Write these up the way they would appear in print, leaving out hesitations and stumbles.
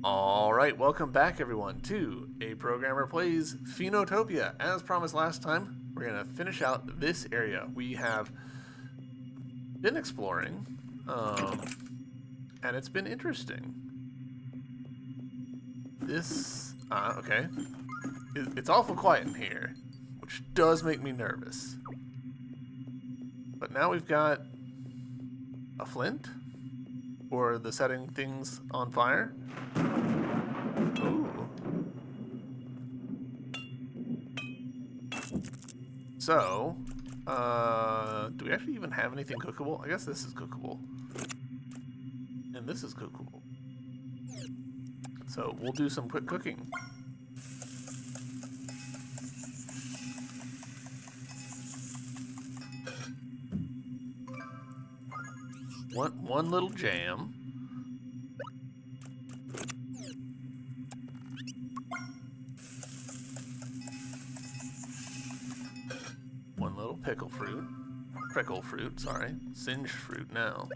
Alright, welcome back everyone to A Programmer Plays Phoenotopia. As promised last time, we're going to finish out this area. We have been exploring, and it's been interesting. Okay. It's awful quiet in here, which does make me nervous. But now we've got a flint for the setting things on fire. Ooh. So, do we actually even have anything cookable? I guess this is cookable. And this is cookable. So, we'll do some quick cooking. One little jam. One little prickle fruit, sorry, singed fruit now,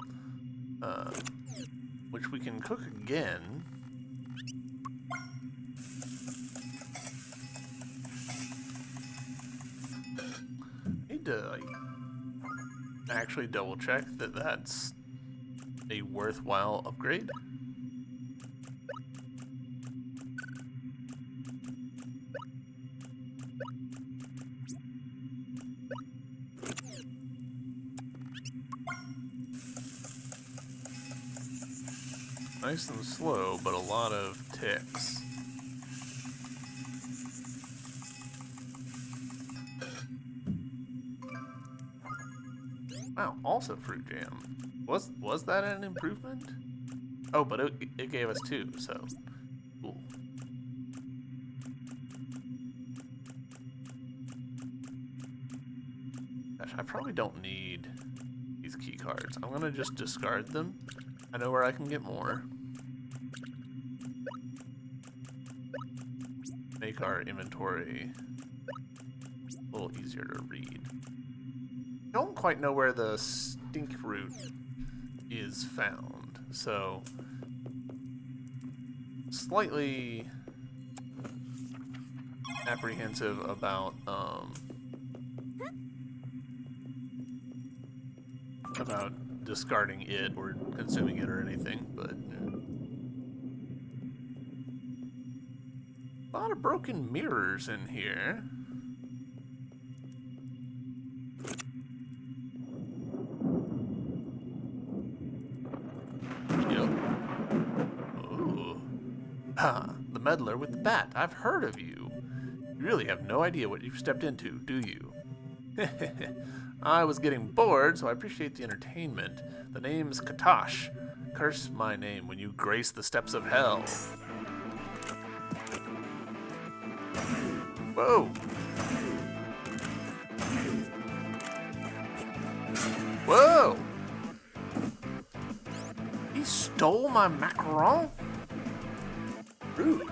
which we can cook again. Need to actually double check that that's a worthwhile upgrade. Nice and slow, but a lot of ticks. Wow, also fruit jam. Was that an improvement? Oh, but it gave us two, so cool. Gosh, I probably don't need these key cards. I'm gonna just discard them. I know where I can get more. Make our inventory a little easier to read. Don't quite know where the stink root is found, so slightly apprehensive about discarding it or consuming it or anything, but a lot of broken mirrors in here. Yep. Ooh. Ha, the meddler with the bat. I've heard of you. You really have no idea what you've stepped into, do you? I was getting bored, so I appreciate the entertainment. The name's Katosh. Curse my name when you grace the steps of hell. Whoa! Whoa! He stole my macaron? Rude.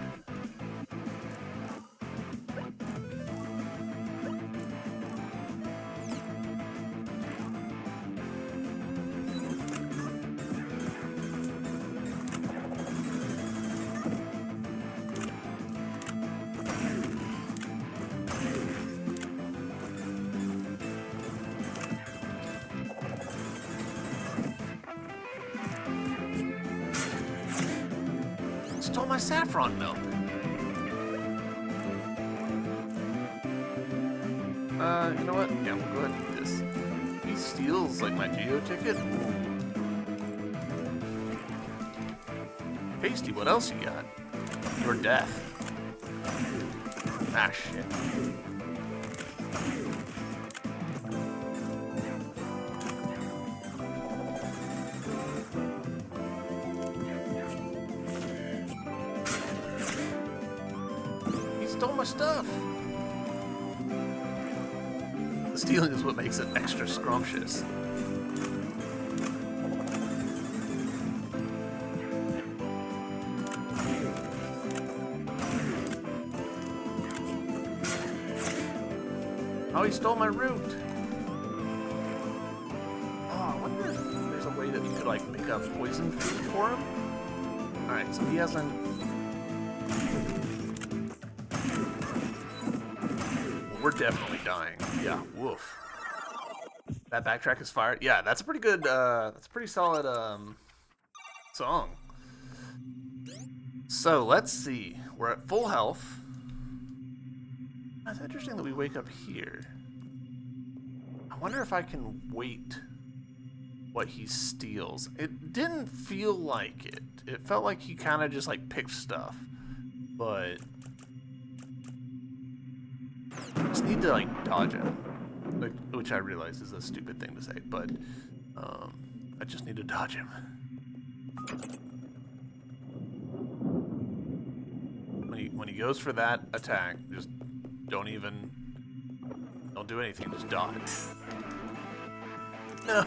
Stole my saffron milk. You know what? Yeah, we'll go ahead and do this. He steals, like, my geo ticket? Pasty, what else you got? Your death. Ah, shit. Stole my stuff. The stealing is what makes it extra scrumptious. Oh, he stole my root. Oh, I wonder if there's a way that you could, like, make a poison food for him. Alright, so he hasn't... Well, we're definitely dying. Yeah, woof. That backtrack is fired. Yeah, that's a pretty good, that's a pretty solid, song. So, let's see. We're at full health. That's interesting that we wake up here. I wonder if I can wait what he steals. It didn't feel like it. It felt like he kind of just, like, picked stuff. But... I just need to, like, dodge him. Like, which I realize is a stupid thing to say, but... I just need to dodge him. When he goes for that attack, just don't do anything, just dodge. No!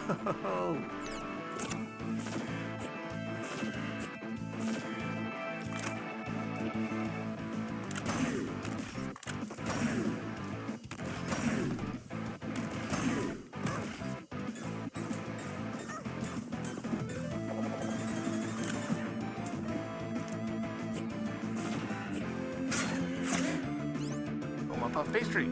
Puff pastry.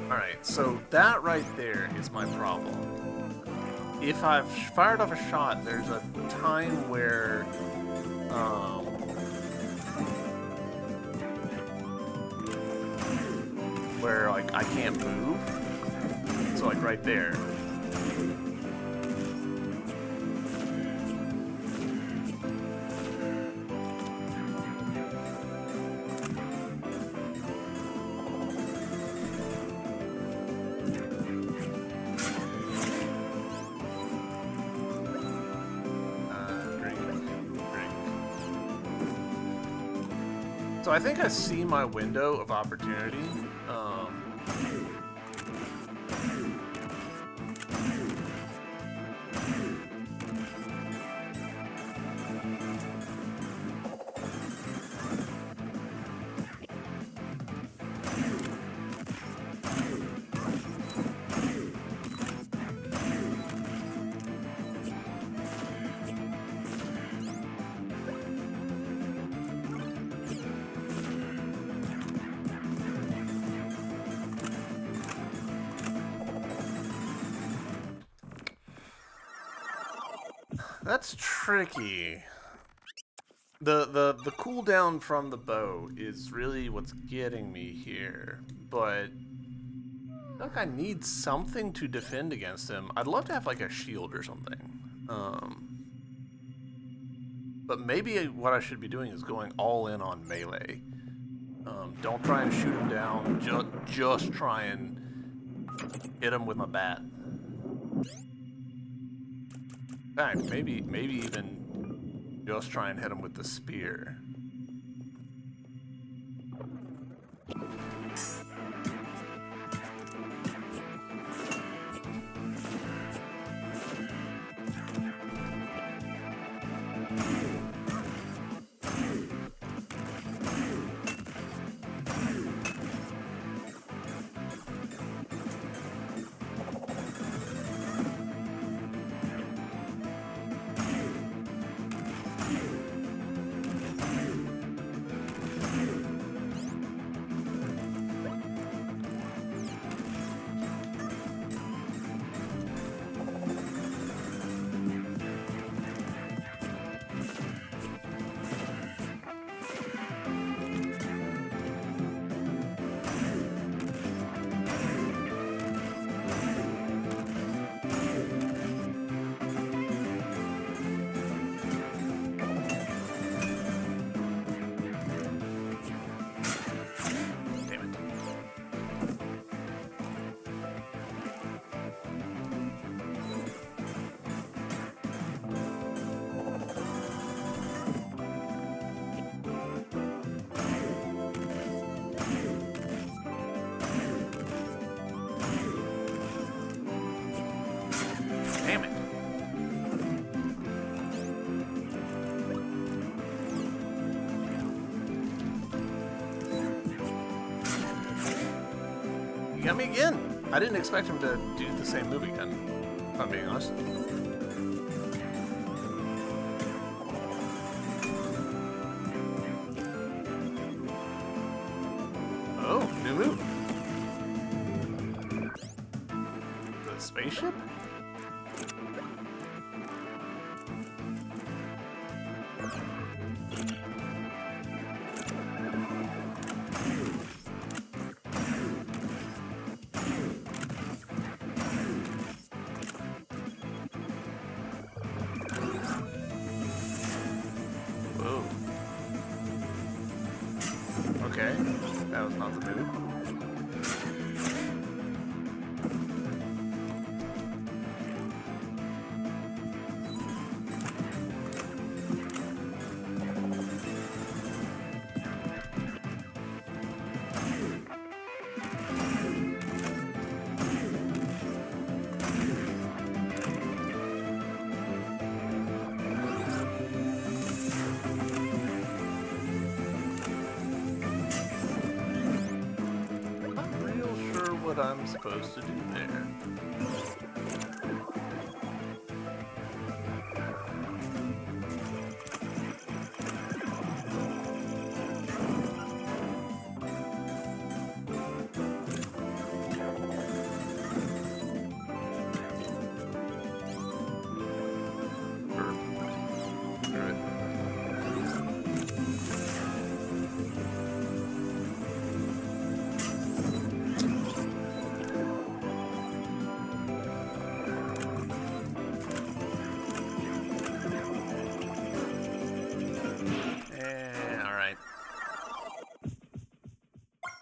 Alright, so that right there is my problem. If I've fired off a shot, there's a time where, like, I can't move. So, like, right there. So I think I see my window of opportunity. That's tricky. The cooldown from the bow is really what's getting me here, but I feel like I need something to defend against him. I'd love to have like a shield or something. But maybe what I should be doing is going all in on melee. Don't try and shoot him down. Just try and hit him with my bat. In fact, maybe even just try and hit him with the spear. got me again. I didn't expect him to do the same move again, if I'm being honest. Oh, new move. The spaceship? Whoa. Okay, that was not the move. What I'm supposed to do there.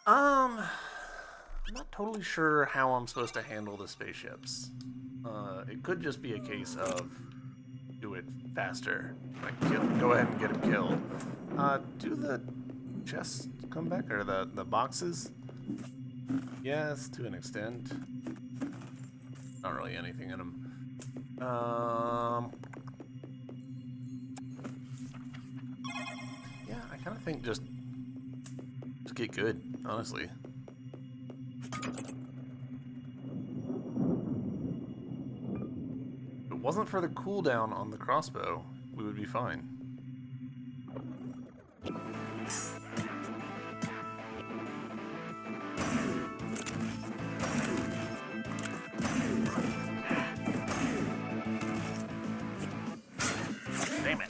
I'm not totally sure how I'm supposed to handle the spaceships. It could just be a case of do it faster. Like, go ahead and get him killed. Do the chests come back? Or the boxes? Yes, to an extent. Not really anything in them. Yeah, I kind of think just get good, honestly. If it wasn't for the cooldown on the crossbow, we would be fine. Damn it.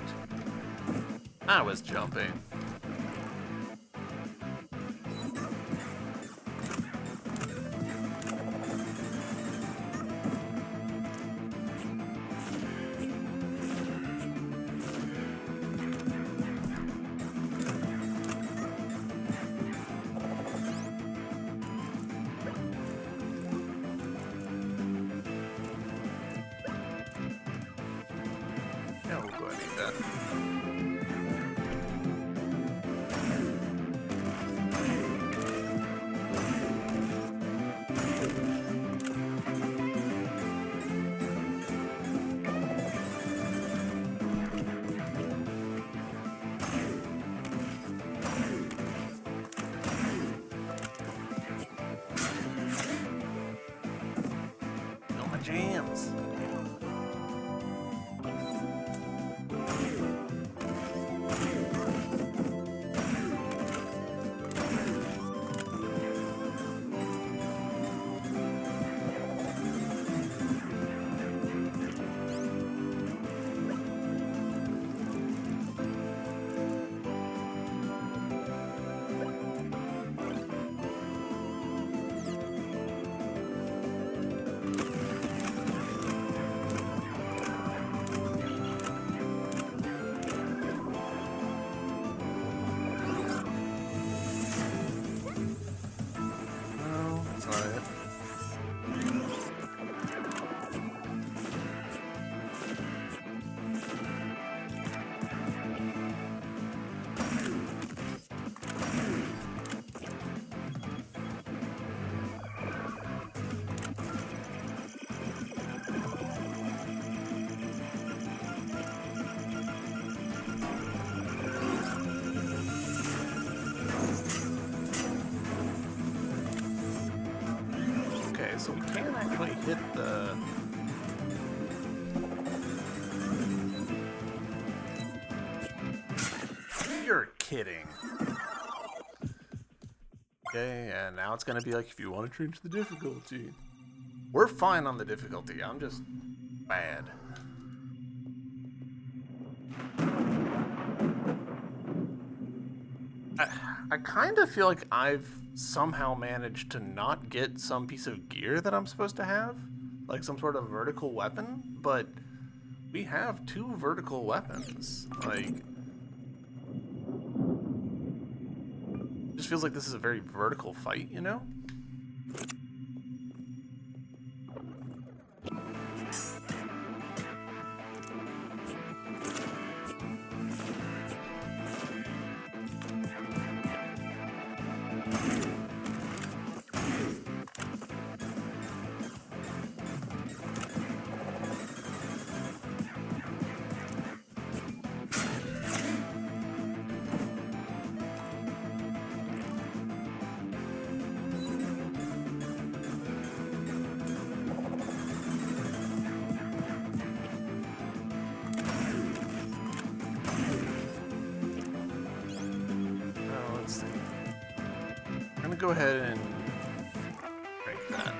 I was jumping. Yeah, we'll go ahead and eat that. Fill my jams. hit the... You're kidding. Okay, and now it's gonna be like, if you want to change the difficulty. We're fine on the difficulty, I'm just bad. I kind of feel like I've somehow managed to not get some piece of gear that I'm supposed to have, like some sort of vertical weapon, but we have 2 vertical weapons. Like, just feels like this is a very vertical fight, you know? Go ahead and break that.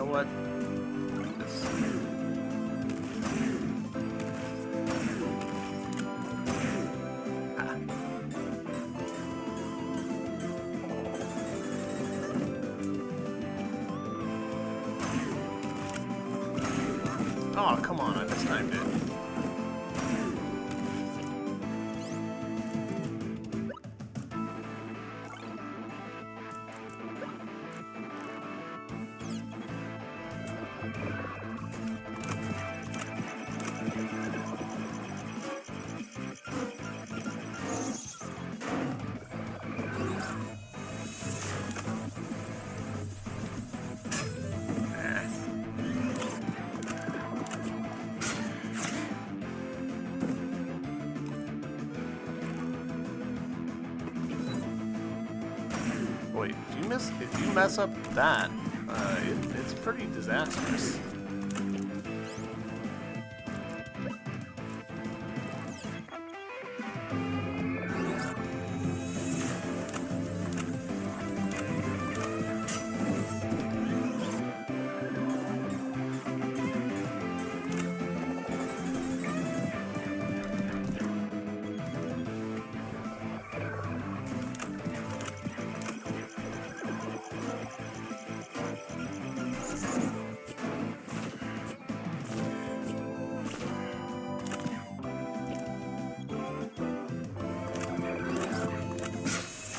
What? Oh, come on, I mistimed it. Boy, if you mess up that, it's pretty disastrous.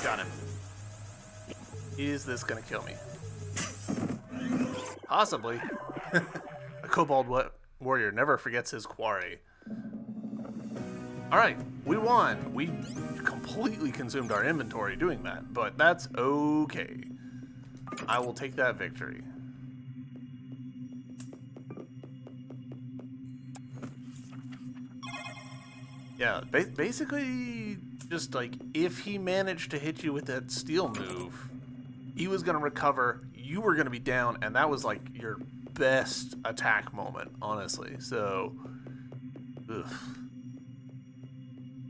Got him. Is this gonna kill me? Possibly. A kobold warrior never forgets his quarry. Alright, we won. We completely consumed our inventory doing that, but that's okay. I will take that victory. Yeah, basically, just like, if he managed to hit you with that steel move, he was going to recover, you were going to be down, and that was like your best attack moment, honestly. So, ugh.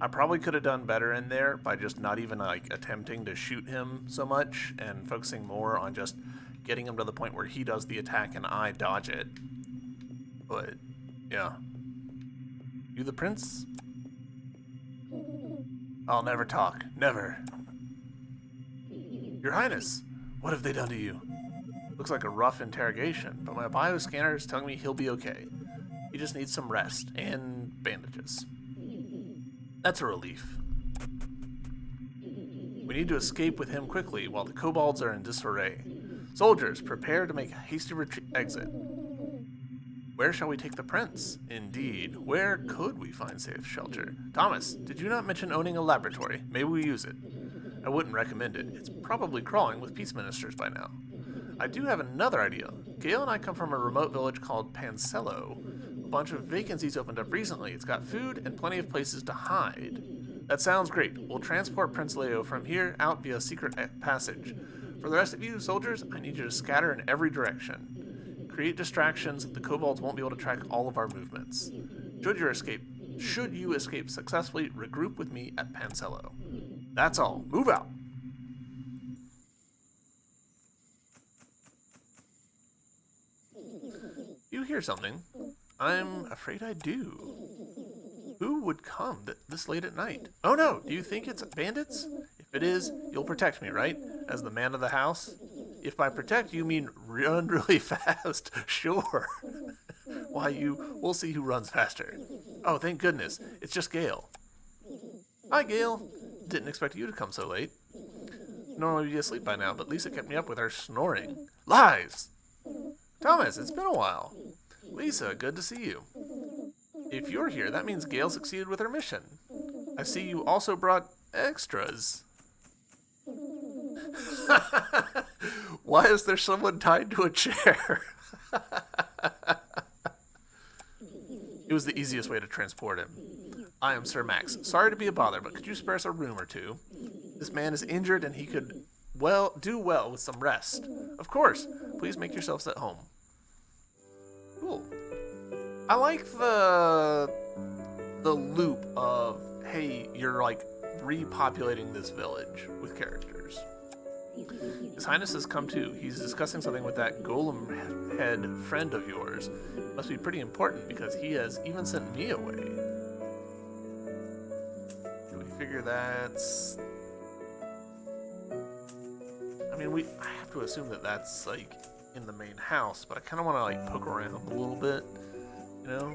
I probably could have done better in there by just not even like attempting to shoot him so much and focusing more on just getting him to the point where he does the attack and I dodge it. But, yeah. You the prince? I'll never talk. Never. Your Highness, what have they done to you? Looks like a rough interrogation, but my bioscanner is telling me he'll be okay. He just needs some rest, and bandages. That's a relief. We need to escape with him quickly while the kobolds are in disarray. Soldiers, prepare to make a hasty exit. Where shall we take the prince? Indeed, where could we find safe shelter? Thomas, did you not mention owning a laboratory? Maybe we use it. I wouldn't recommend it. It's probably crawling with peace ministers by now. I do have another idea. Gale and I come from a remote village called Pancello. A bunch of vacancies opened up recently. It's got food and plenty of places to hide. That sounds great. We'll transport Prince Leo from here out via secret passage. For the rest of you, soldiers, I need you to scatter in every direction. Create distractions. The kobolds won't be able to track all of our movements. Should you escape successfully, regroup with me at Pancello. That's all. Move out. You hear something? I'm afraid I do. Who would come this late at night? Oh no, do you think it's bandits? If it is, you'll protect me, right? As the man of the house? If by protect you mean run really fast, sure. We'll see who runs faster. Oh, thank goodness, it's just Gale. Hi, Gale. Didn't expect you to come so late. Normally we'd be asleep by now, but Lisa kept me up with her snoring. Lies! Thomas, it's been a while. Lisa, good to see you. If you're here, that means Gale succeeded with her mission. I see you also brought extras. Why is there someone tied to a chair? It was the easiest way to transport him. I am Sir Max. Sorry to be a bother, but could you spare us a room or two? This man is injured and he could, do well with some rest. Of course. Please make yourselves at home. Cool. I like the loop of, hey, you're like repopulating this village with characters. His Highness has come too. He's discussing something with that golem head friend of yours. Must be pretty important because he has even sent me away. Do we figure that's... I mean, I have to assume that that's like in the main house, but I kind of want to like poke around a little bit. You know?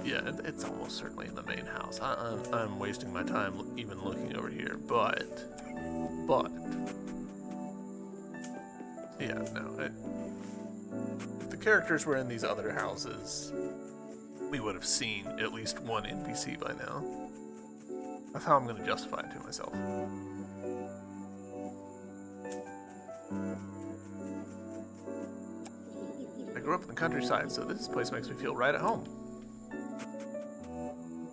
Yeah, it's almost certainly in the main house. I'm wasting my time even looking over here, but yeah, no. If the characters were in these other houses, we would have seen at least one NPC by now. That's how I'm going to justify it to myself. I grew up in the countryside, so this place makes me feel right at home.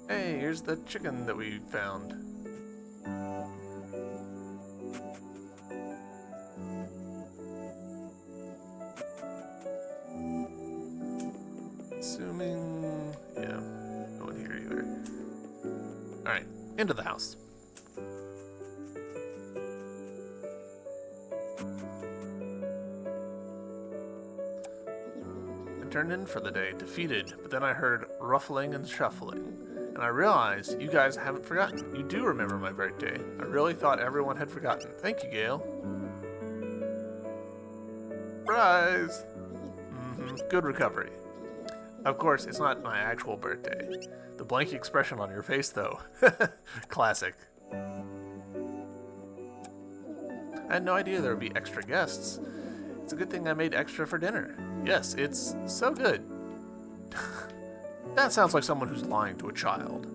Hey, here's the chicken that we found. Assuming... yeah, no one here either. Alright, into the house. I turned in for the day, defeated, but then I heard ruffling and shuffling. And I realized you guys haven't forgotten. You do remember my birthday. I really thought everyone had forgotten. Thank you, Gale. Surprise! Good recovery. Of course, it's not my actual birthday. The blank expression on your face, though. Classic. I had no idea there would be extra guests. It's a good thing I made extra for dinner. Yes, it's so good. That sounds like someone who's lying to a child.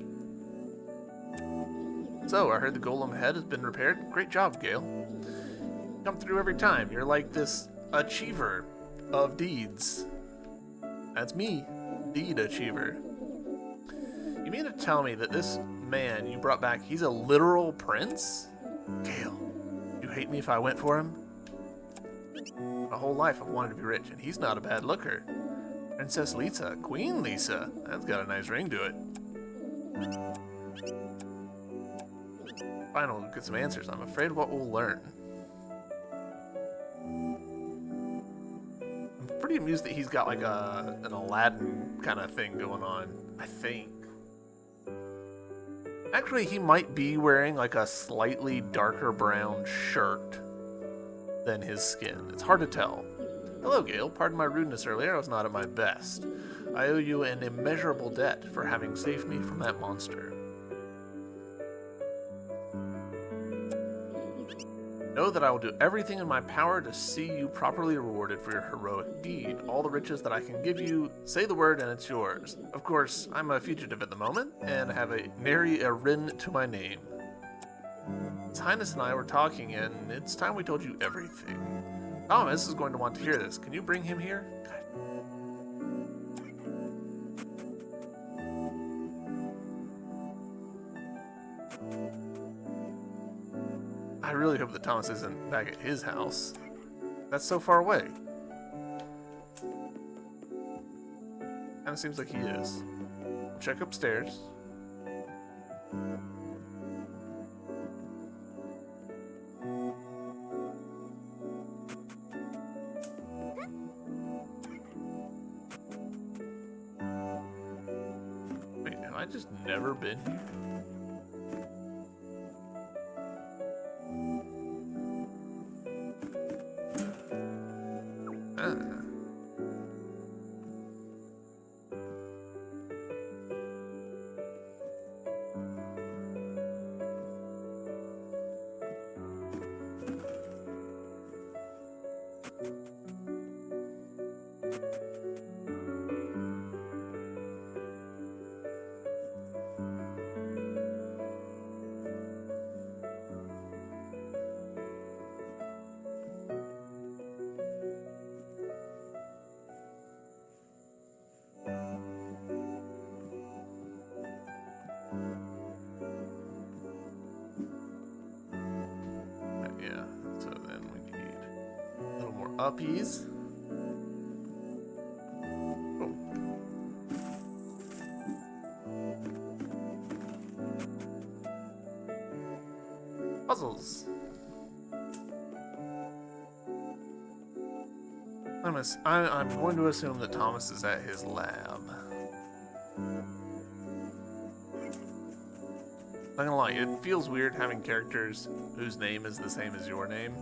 So, I heard the golem head has been repaired. Great job, Gale. You come through every time. You're like this achiever of deeds. That's me, deed achiever. You mean to tell me that this man you brought back, he's a literal prince? Gale, you hate me if I went for him? My whole life I've wanted to be rich, and he's not a bad looker. Princess Lisa, Queen Lisa. That's got a nice ring to it. Finally, we'll get some answers. I'm afraid what we'll learn. I'm pretty amused that he's got like an Aladdin kind of thing going on, I think. Actually, he might be wearing like a slightly darker brown shirt than his skin. It's hard to tell. Hello, Gale. Pardon my rudeness earlier. I was not at my best. I owe you an immeasurable debt for having saved me from that monster. Know that I will do everything in my power to see you properly rewarded for your heroic deed. All the riches that I can give you, say the word and it's yours. Of course, I'm a fugitive at the moment, and have a nary a rin to my name. His Highness and I were talking, and it's time we told you everything. Thomas is going to want to hear this. Can you bring him here? I really hope that Thomas isn't back at his house. That's so far away. Kinda seems like he is. Check upstairs. Wait, have I just never been here? Yeah, so then we need a little more uppies. Oh. Puzzles. I'm going to assume that Thomas is at his lab. Not gonna lie, it feels weird having characters whose name is the same as your name.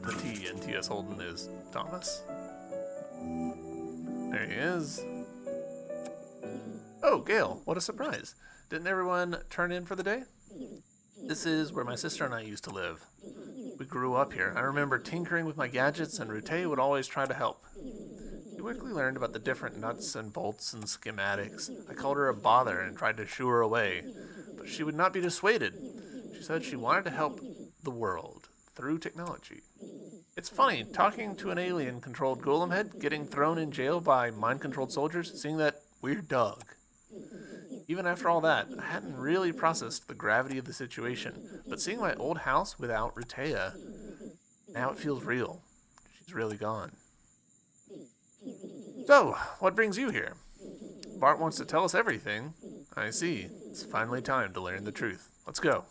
The T in T.S. Holden is Thomas. There he is. Oh, Gale, what a surprise. Didn't everyone turn in for the day? This is where my sister and I used to live. We grew up here. I remember tinkering with my gadgets, and Rute would always try to help. We quickly learned about the different nuts and bolts and schematics. I called her a bother and tried to shoo her away, but she would not be dissuaded. She said she wanted to help the world through technology. It's funny, talking to an alien-controlled golem head, getting thrown in jail by mind-controlled soldiers, seeing that weird dog. Even after all that, I hadn't really processed the gravity of the situation, but seeing my old house without Rutea, now it feels real. She's really gone. So, what brings you here? Bart wants to tell us everything. I see. It's finally time to learn the truth. Let's go.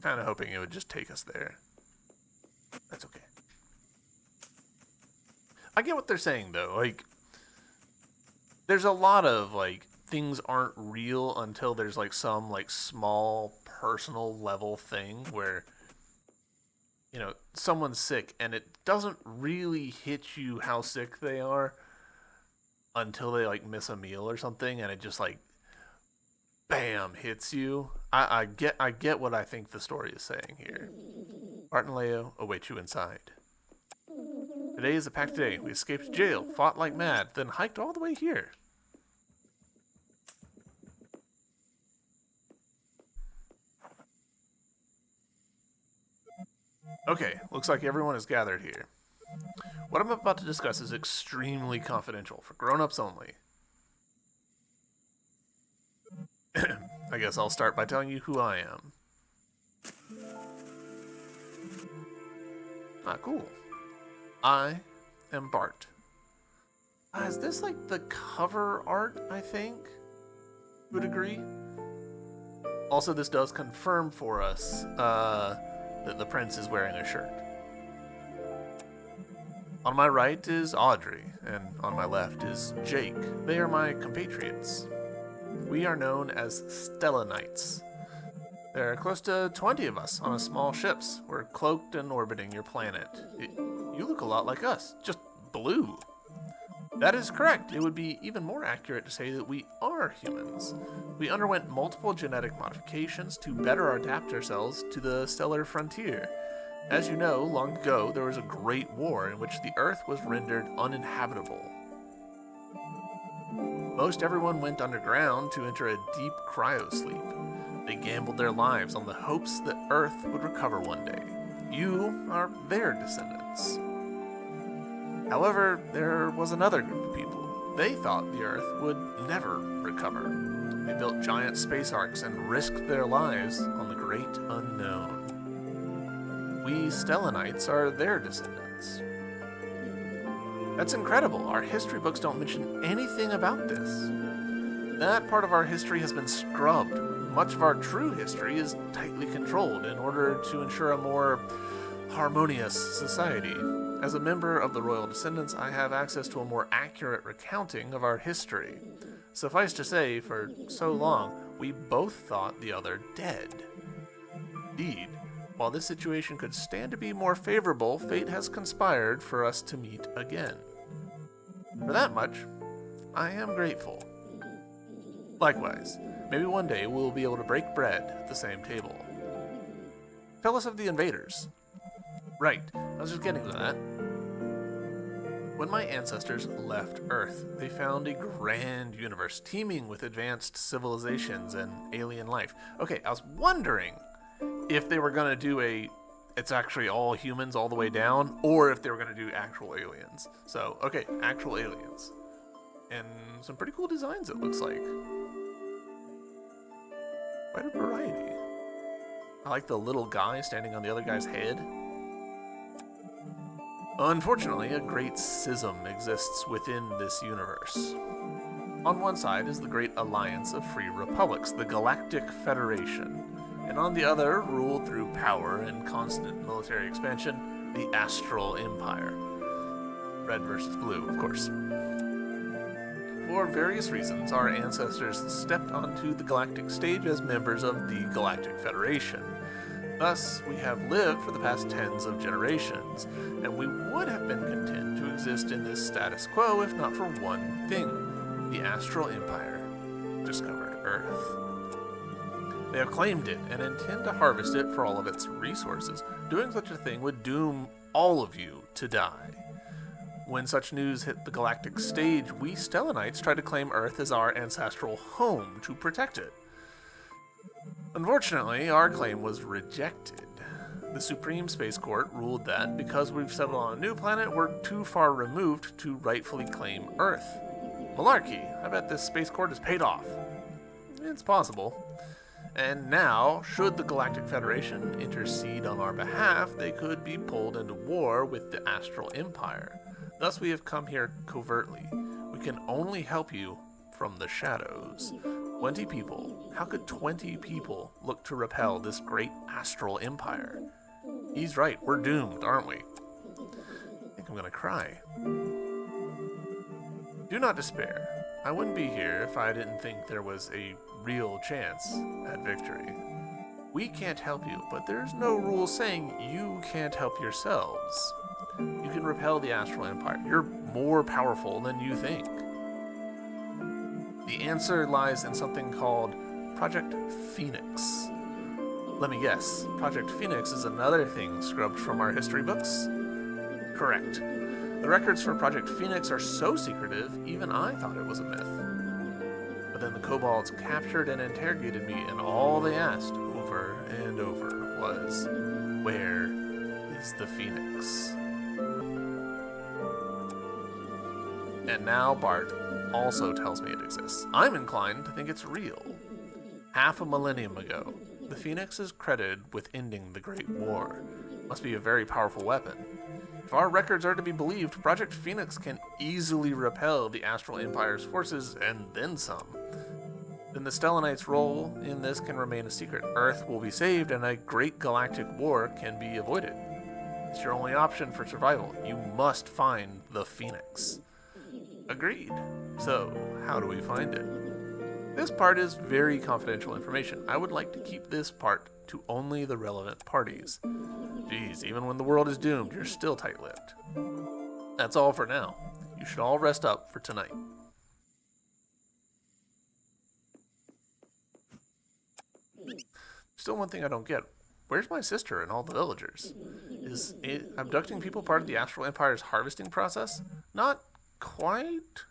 Kinda hoping it would just take us there. That's okay. I get what they're saying, though. Like, there's a lot of, like, things aren't real until there's, like, some, like, small personal level thing where, you know, someone's sick and it doesn't really hit you how sick they are until they, like, miss a meal or something, and it just, like, bam, hits you. I get what I think the story is saying here. Bart and Leo await you inside. Today is a packed day. We escaped jail, fought like mad, then hiked all the way here. Okay, looks like everyone is gathered here. What I'm about to discuss is extremely confidential, for grown-ups only. I guess I'll start by telling you who I am. Ah, cool. I am Bart. Is this like the cover art, I think? To a degree? Also, this does confirm for us that the prince is wearing a shirt. On my right is Audrey, and on my left is Jake. They are my compatriots. We are known as Stellanites. There are close to 20 of us on a small ships. We're cloaked and orbiting your planet. You look a lot like us, just blue. That is correct. It would be even more accurate to say that we are humans. We underwent multiple genetic modifications to better adapt ourselves to the stellar frontier. As you know, long ago there was a great war in which the Earth was rendered uninhabitable. Most everyone went underground to enter a deep cryosleep. They gambled their lives on the hopes that Earth would recover one day. You are their descendants. However, there was another group of people. They thought the Earth would never recover. They built giant space arcs and risked their lives on the great unknown. We Stellanites are their descendants. That's incredible. Our history books don't mention anything about this. That part of our history has been scrubbed. Much of our true history is tightly controlled in order to ensure a more harmonious society. As a member of the royal descendants, I have access to a more accurate recounting of our history. Suffice to say, for so long, we both thought the other dead. Indeed, while this situation could stand to be more favorable, fate has conspired for us to meet again. For that much, I am grateful. Likewise, maybe one day we'll be able to break bread at the same table. Tell us of the invaders. Right, I was just getting to that. When my ancestors left Earth, they found a grand universe teeming with advanced civilizations and alien life. Okay, I was wondering if they were going to do it's actually all humans all the way down, or if they were going to do actual aliens. So, okay, actual aliens. And some pretty cool designs, it looks like. Quite a variety. I like the little guy standing on the other guy's head. Unfortunately, a great schism exists within this universe. On one side is the Great Alliance of Free Republics, the Galactic Federation, and on the other, ruled through power and constant military expansion, the Astral Empire. Red versus blue, of course. For various reasons, our ancestors stepped onto the galactic stage as members of the Galactic Federation. Thus, we have lived for the past tens of generations, and we would have been content to exist in this status quo if not for one thing. The Astral Empire discovered Earth. They have claimed it and intend to harvest it for all of its resources. Doing such a thing would doom all of you to die. When such news hit the galactic stage, we Stellanites tried to claim Earth as our ancestral home to protect it. Unfortunately, our claim was rejected. The Supreme Space Court ruled that because we've settled on a new planet, we're too far removed to rightfully claim Earth. Malarkey, I bet this Space Court is paid off. It's possible. And now, should the Galactic Federation intercede on our behalf, they could be pulled into war with the Astral Empire. Thus, we have come here covertly. We can only help you from the shadows. 20 people. How could 20 people look to repel this great Astral Empire? He's right, we're doomed, aren't we? I think I'm gonna cry. Do not despair. I wouldn't be here if I didn't think there was a real chance at victory. We can't help you, but there's no rule saying you can't help yourselves. You can repel the Astral Empire. You're more powerful than you think. The answer lies in something called Project Phoenix. Let me guess, Project Phoenix is another thing scrubbed from our history books? Correct. The records for Project Phoenix are so secretive, even I thought it was a myth. But then the kobolds captured and interrogated me, and all they asked over and over was, where is the Phoenix? And now Bart also tells me it exists. I'm inclined to think it's real. Half a millennium ago, the Phoenix is credited with ending the Great War. Must be a very powerful weapon. If our records are to be believed, Project Phoenix can easily repel the Astral Empire's forces and then some. Then the Stellanites' role in this can remain a secret. Earth will be saved and a great galactic war can be avoided. It's your only option for survival. You must find the Phoenix. Agreed. So, how do we find it? This part is very confidential information. I would like to keep this part to only the relevant parties. Geez, even when the world is doomed, you're still tight-lipped. That's all for now. You should all rest up for tonight. Still one thing I don't get. Where's my sister and all the villagers? Is abducting people part of the Astral Empire's harvesting process? Not quite.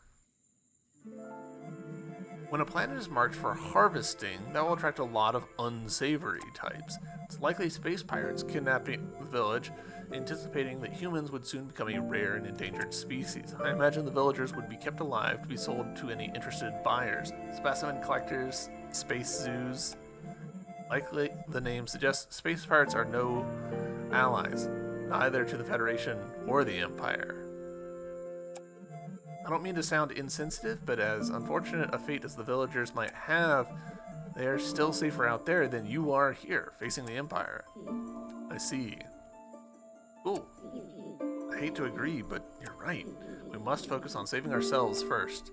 When a planet is marked for harvesting, that will attract a lot of unsavory types. It's likely space pirates kidnapping the village, anticipating that humans would soon become a rare and endangered species. I imagine the villagers would be kept alive to be sold to any interested buyers, specimen collectors, space zoos. Likely the name suggests, space pirates are no allies, neither to the Federation or the Empire. I don't mean to sound insensitive, but as unfortunate a fate as the villagers might have, they are still safer out there than you are here, facing the Empire. I see. Cool. I hate to agree, but you're right. We must focus on saving ourselves first.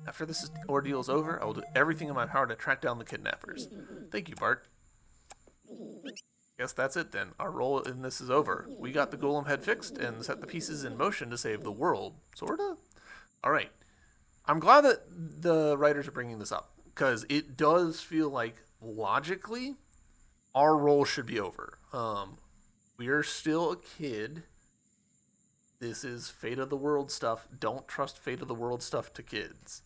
After this ordeal is over, I will do everything in my power to track down the kidnappers. Thank you, Bart. Guess that's it then. Our role in this is over. We got the golem head fixed and set the pieces in motion to save the world. Sorta? Alright. I'm glad that the writers are bringing this up, because it does feel like, logically, our role should be over. We're still a kid. This is fate of the world stuff. Don't trust fate of the world stuff to kids.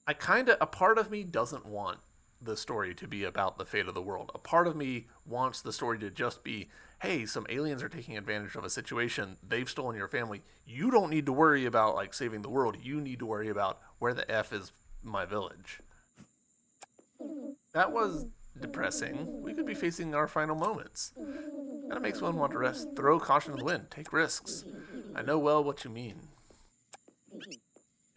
A part of me doesn't want the story to be about the fate of the world. A part of me wants the story to just be, hey, some aliens are taking advantage of a situation. They've stolen your family. You don't need to worry about like saving the world. You need to worry about where the F is my village. That was depressing. We could be facing our final moments. That makes one want to rest. Throw caution to the wind. Take risks. I know well what you mean.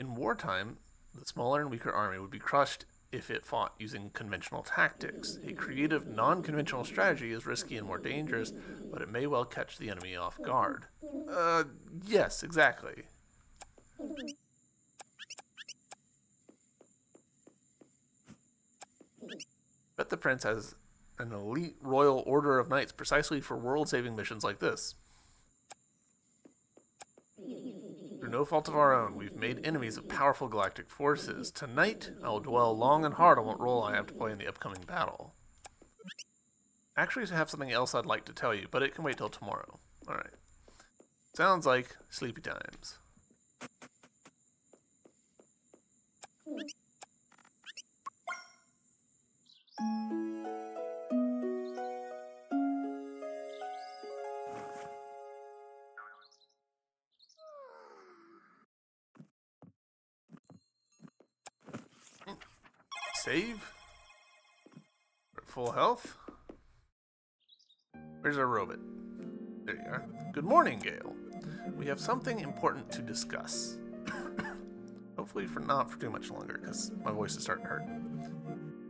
In wartime, the smaller and weaker army would be crushed if it fought using conventional tactics. A creative, non-conventional strategy is risky and more dangerous, but it may well catch the enemy off guard. Yes, exactly. Bet the prince has an elite royal order of knights precisely for world-saving missions like this. Through no fault of our own, we've made enemies of powerful galactic forces. Tonight, I will dwell long and hard on what role I have to play in the upcoming battle. Actually, I have something else I'd like to tell you, but it can wait till tomorrow. Alright. Sounds like sleepy times. Save? We're at full health? Where's our robot? There you are. Good morning, Gale. We have something important to discuss. Hopefully not for too much longer, because my voice is starting to hurt.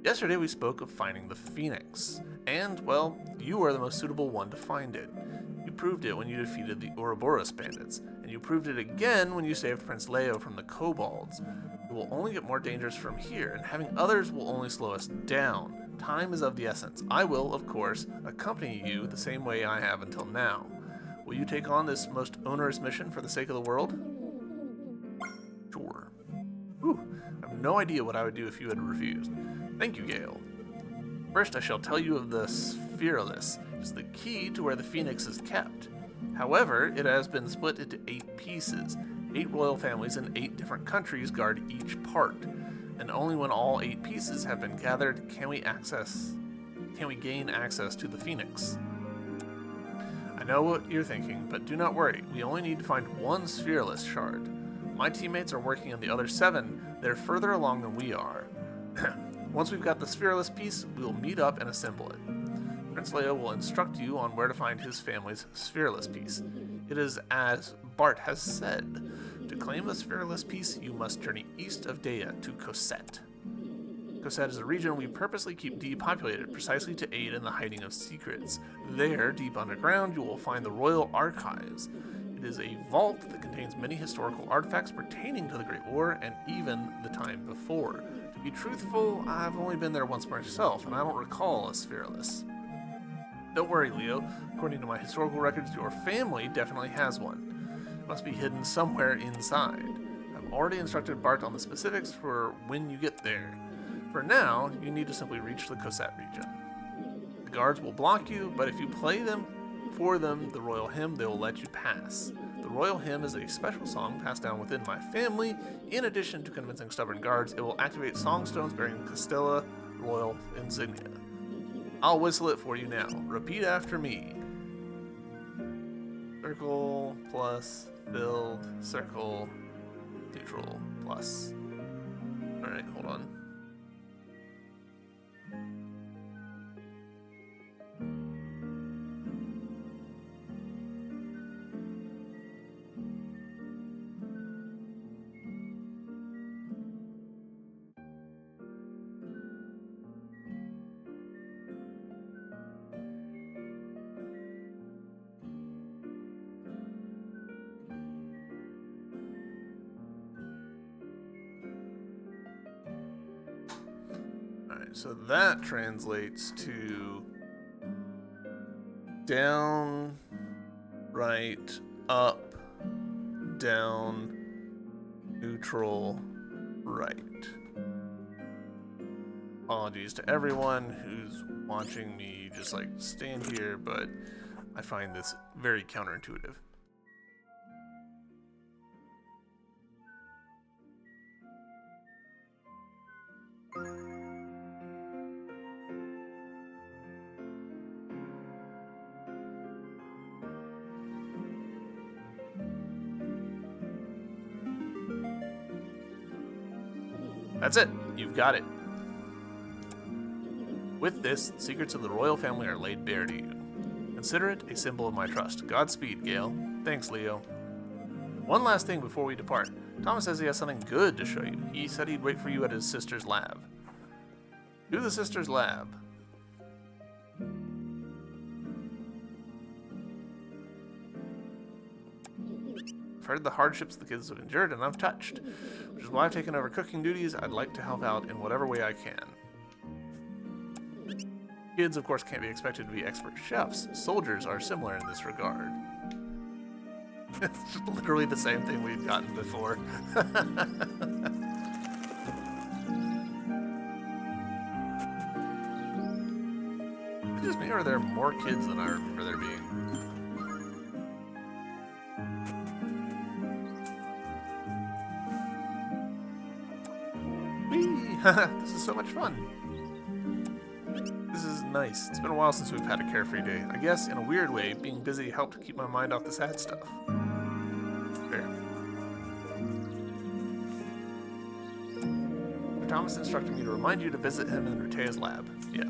Yesterday we spoke of finding the Phoenix, and, well, you are the most suitable one to find it. You proved it when you defeated the Ouroboros bandits, and you proved it again when you saved Prince Leo from the kobolds. It will only get more dangerous from here, and having others will only slow us down. Time is of the essence. I will, of course, accompany you the same way I have until now. Will you take on this most onerous mission for the sake of the world? Sure. Whew, I have no idea what I would do if you had refused. Thank you, Gale. First, I shall tell you of the Spherulus. It's the key to where the Phoenix is kept. However, it has been split into 8 pieces. 8 royal families in 8 different countries guard each part. And only when all 8 pieces have been gathered can we gain access to the Phoenix. I know what you're thinking, but do not worry. We only need to find 1 Spherulus shard. My teammates are working on the other 7. They're further along than we are. Once we've got the Spherulus piece, we'll meet up and assemble it. Prince Leo will instruct you on where to find his family's Spherulus piece. It is as Bart has said. To claim the Spherulus piece, you must journey east of Dea to Cosette. Cosette is a region we purposely keep depopulated precisely to aid in the hiding of secrets. There, deep underground, you will find the royal archives. It is a vault that contains many historical artifacts pertaining to the Great War and even the time before. To be truthful, I've only been there once myself, and I don't recall a spherulus. Don't worry, Leo. According to my historical records, your family definitely has one. It must be hidden somewhere inside. I've already instructed Bart on the specifics for when you get there. For now, you need to simply reach the Cosette region. The guards will block you, but if you play for them the royal hymn, they will let you pass. The royal hymn is a special song passed down within my family. In addition to convincing stubborn guards, it will activate songstones bearing Castella royal insignia. I'll whistle it for you now. Repeat after me. Circle plus filled, circle, neutral plus. Alright, hold on. So that translates to down, right, up, down, neutral, right. Apologies to everyone who's watching me just like stand here, but I find this very counterintuitive. That's it. You've got it. With this, the secrets of the royal family are laid bare to you. Consider it a symbol of my trust. Godspeed, Gale. Thanks, Leo. One last thing before we depart. Thomas says he has something good to show you. He said he'd wait for you at his sister's lab. To the sister's lab. I've heard the hardships the kids have endured, and I'm touched. Which is why I've taken over cooking duties. I'd like to help out in whatever way I can. Kids, of course, can't be expected to be expert chefs. Soldiers are similar in this regard. It's literally the same thing we've gotten before. Is it just me, or are there more kids than I remember there being? This is so much fun. This is nice. It's been a while since we've had a carefree day. I guess, in a weird way, being busy helped keep my mind off the sad stuff. Fair. Thomas instructed me to remind you to visit him in Rutea's lab. Yeah.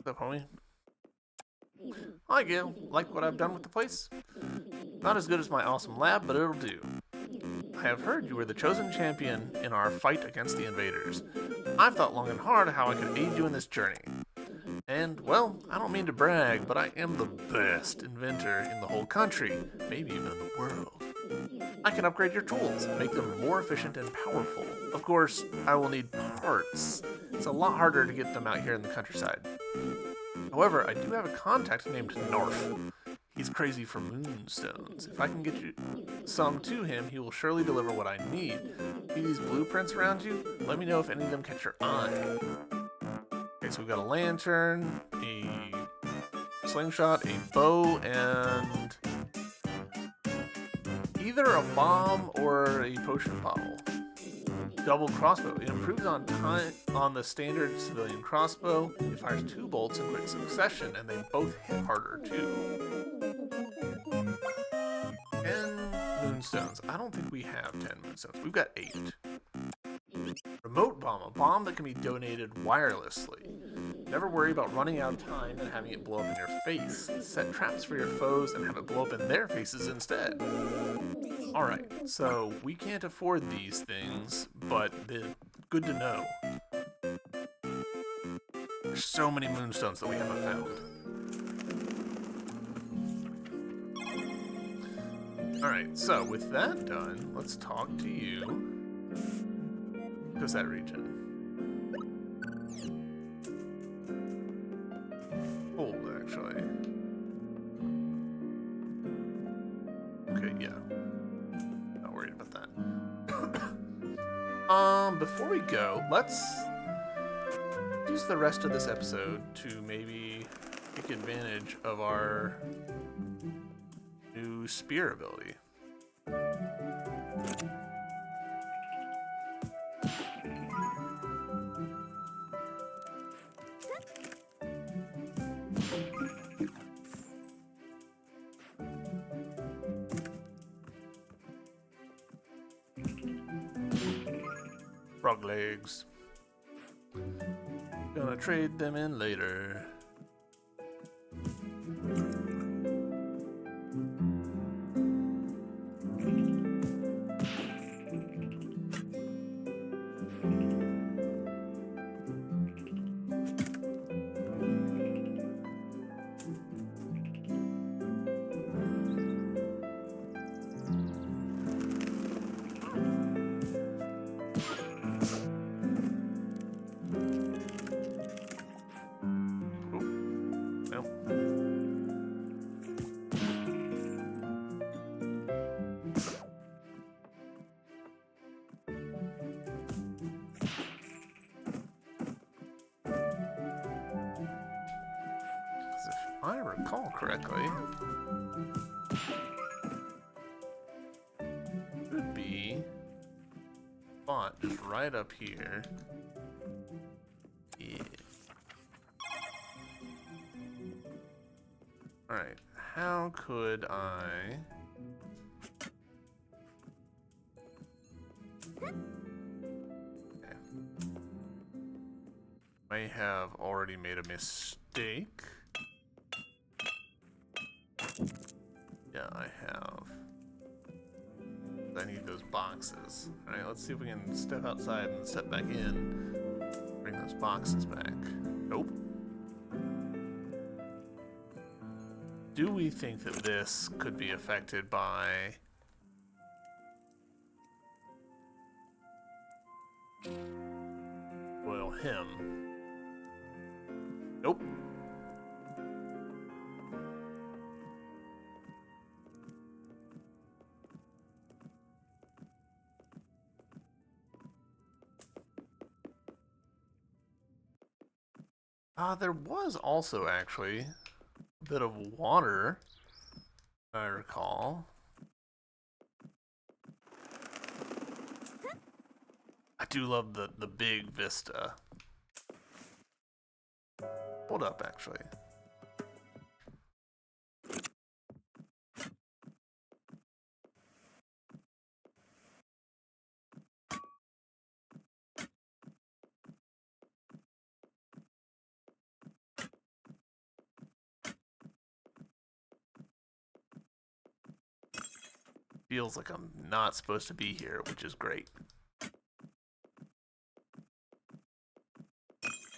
What's up, homie? Hi, Gale. Like what I've done with the place? Not as good as my awesome lab, but it'll do. I have heard you were the chosen champion in our fight against the invaders. I've thought long and hard how I could aid you in this journey. And, well, I don't mean to brag, but I am the best inventor in the whole country, maybe even in the world. I can upgrade your tools, make them more efficient and powerful. Of course, I will need parts. It's a lot harder to get them out here in the countryside. However, I do have a contact named North. He's crazy for moonstones. If I can get you some to him, he will surely deliver what I need. See these blueprints around you? Let me know if any of them catch your eye. Okay, so we've got a lantern, a slingshot, a bow, and either a bomb or a potion bottle. Double crossbow. It improves on time on the standard civilian crossbow. It fires 2 bolts in quick succession, and they both hit harder too. 10 moonstones. I don't think we have 10 moonstones. We've got 8. Remote bomb. A bomb that can be donated wirelessly. Never worry about running out of time and having it blow up in your face. Set traps for your foes and have it blow up in their faces instead. Alright, so we can't afford these things, but they're good to know. There's so many moonstones that we haven't found. Alright, so with that done, let's talk to you. What's that region? Cold, actually. Okay, yeah. Not worried about that. Before we go, let's use the rest of this episode to maybe take advantage of our new spear ability. Frog legs. Gonna trade them in later. If I recall correctly, could be spot just right up here. Yeah. Alright, how could I... Okay. May have already made a mistake. Yeah, I have. I need those boxes. Alright, let's see if we can step outside and step back in. Bring those boxes back. Nope. Do we think that this could be affected by... well, him? Nope. There was also actually a bit of water, I recall. I do love the big vista. Hold up, actually. Feels like I'm not supposed to be here, which is great.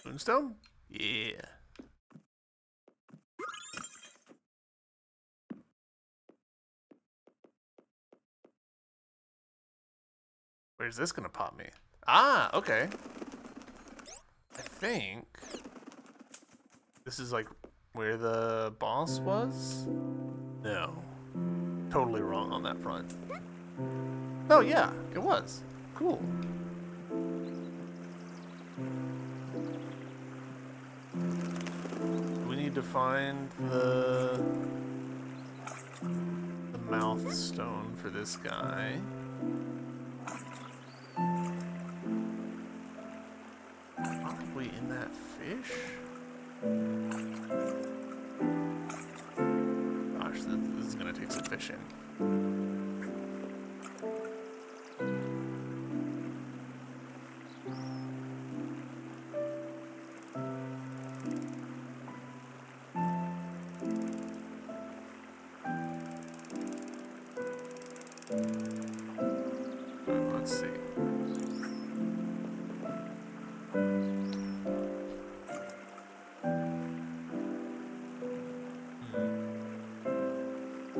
Moonstone? Yeah. Where's this gonna pop me? Ah, okay. I think this is like where the boss was? No. Totally wrong on that front. Oh yeah, it was. Cool. We need to find the mouth stone for this guy. Probably in that fish? Gosh, this is gonna take some fishing.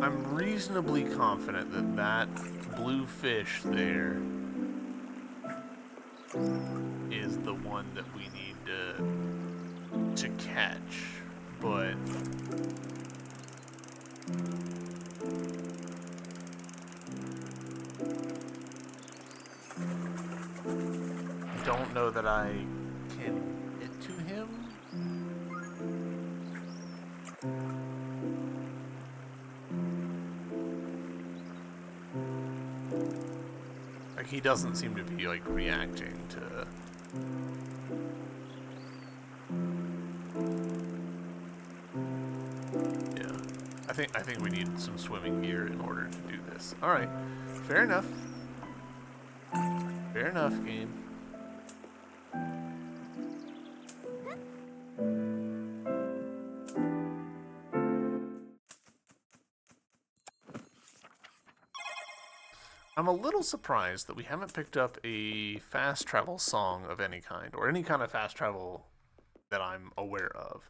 I'm reasonably confident that that blue fish there is the one that we need to catch, but I don't know that I can get to him. Like, he doesn't seem to be, like, reacting to... Yeah. I think we need some swimming gear in order to do this. Alright. Fair enough. Fair enough, game. I'm a little surprised that we haven't picked up a fast travel song of any kind, or any kind of fast travel that I'm aware of.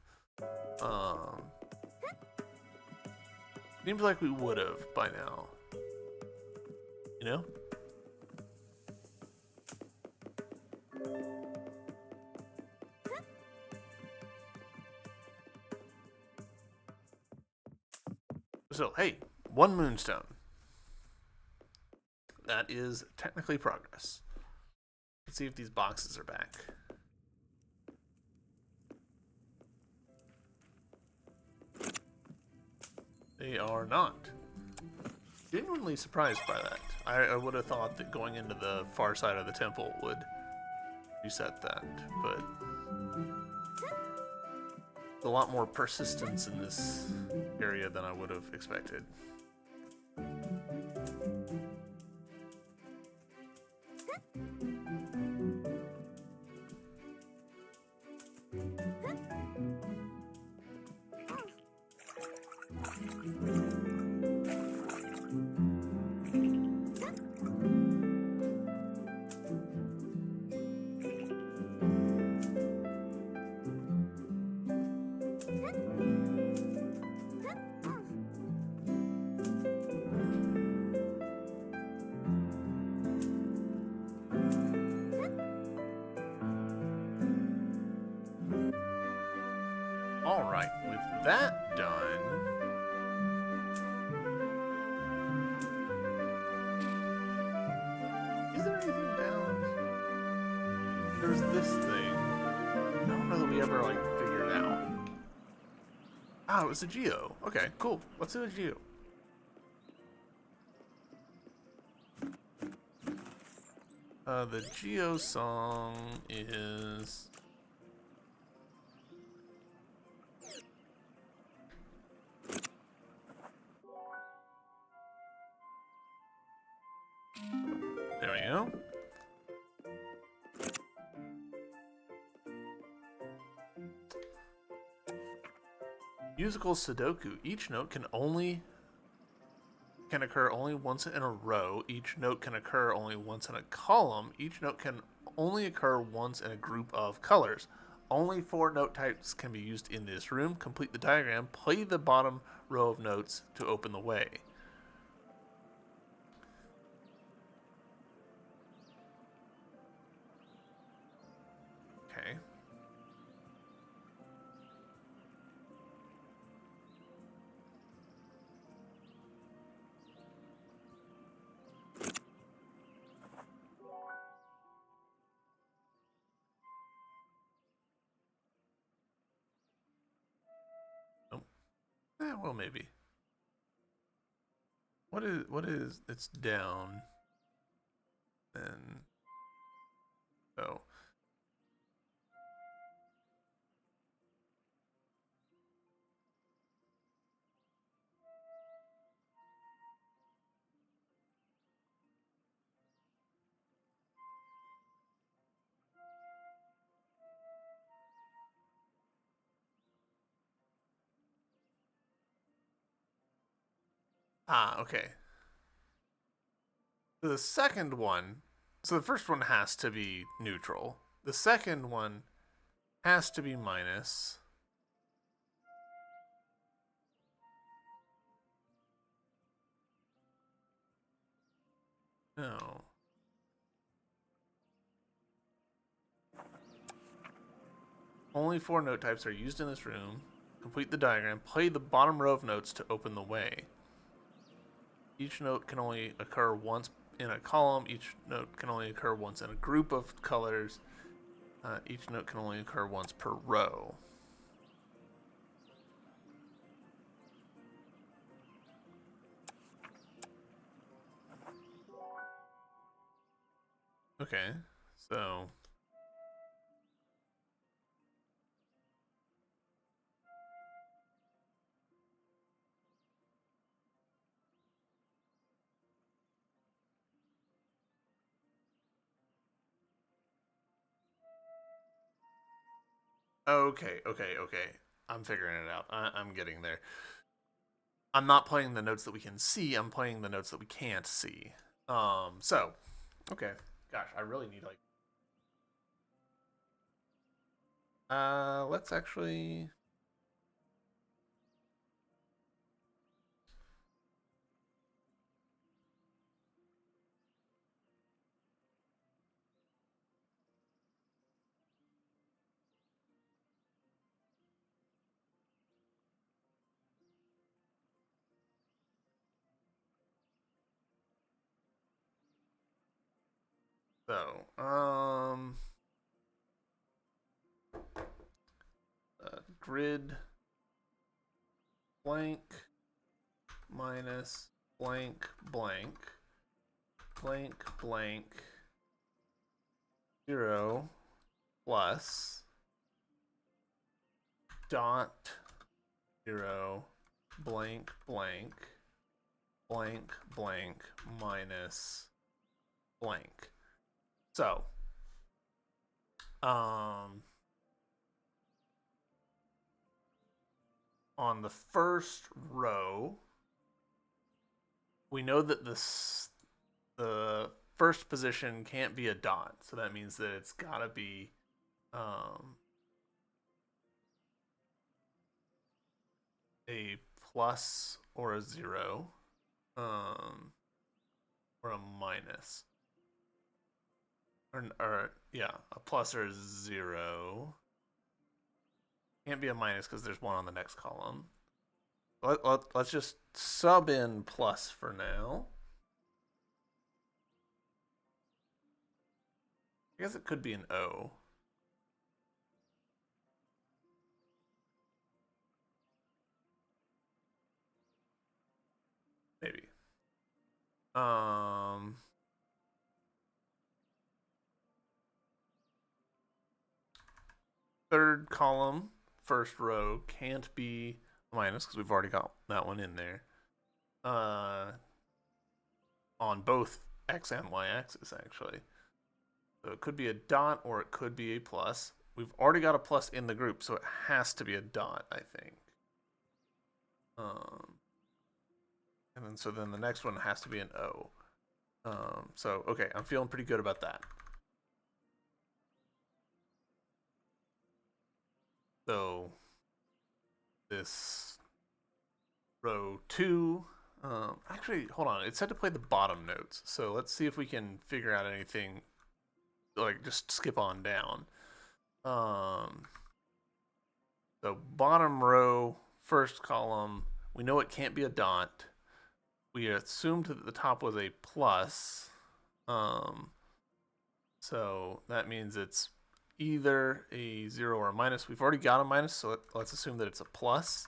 Seems like we would have by now. You know? So, hey, one moonstone. That is technically progress. Let's see if these boxes are back. They are not. Genuinely surprised by that. I would have thought that going into the far side of the temple would reset that, but a lot more persistence in this area than I would have expected. Alright, with that done... Is there anything down? There's this thing. I don't know that we ever, like, figured out. Ah, it was a geo. Okay, cool. Let's do a geo. The geo song is... There we go. Musical Sudoku. Each note can occur only once in a row. Each note can occur only once in a column. Each note can only occur once in a group of colors. Only 4 note types can be used in this room. Complete the diagram. Play the bottom row of notes to open the way. Okay. Well, maybe. What is, it's down. And, oh. Ah, okay. The second one, so the first one has to be neutral. The second one has to be minus. No. Only 4 note types are used in this room. Complete the diagram. Play the bottom row of notes to open the way. Each note can only occur once in a column. Each note can only occur once in a group of colors. Each note can only occur once per row. Okay, so okay. I'm figuring it out. I'm getting there. I'm not playing the notes that we can see. I'm playing the notes that we can't see. So okay. Gosh, I really need like. Let's actually. So, grid blank minus blank blank blank blank 0 plus dot 0 blank blank blank blank minus blank. So, on the first row, we know that the first position can't be a dot, so that means that it's gotta be a plus or a 0, or a minus, or yeah, a plus or a 0. Can't be a minus because there's one on the next column. Let's just sub in plus for now. I guess it could be an O. Maybe. Third column, first row can't be a minus because we've already got that one in there. On both x and y axis actually. So it could be a dot or it could be a plus. We've already got a plus in the group, so it has to be a dot, I think. And then so then the next one has to be an O. So okay, I'm feeling pretty good about that. So this row 2. Actually, hold on. It said to play the bottom notes. So let's see if we can figure out anything. Like just skip on down. So bottom row, first column. We know it can't be a dot. We assumed that the top was a plus. So that means it's either a 0 or a minus. We've already got a minus, so let's assume that it's a plus.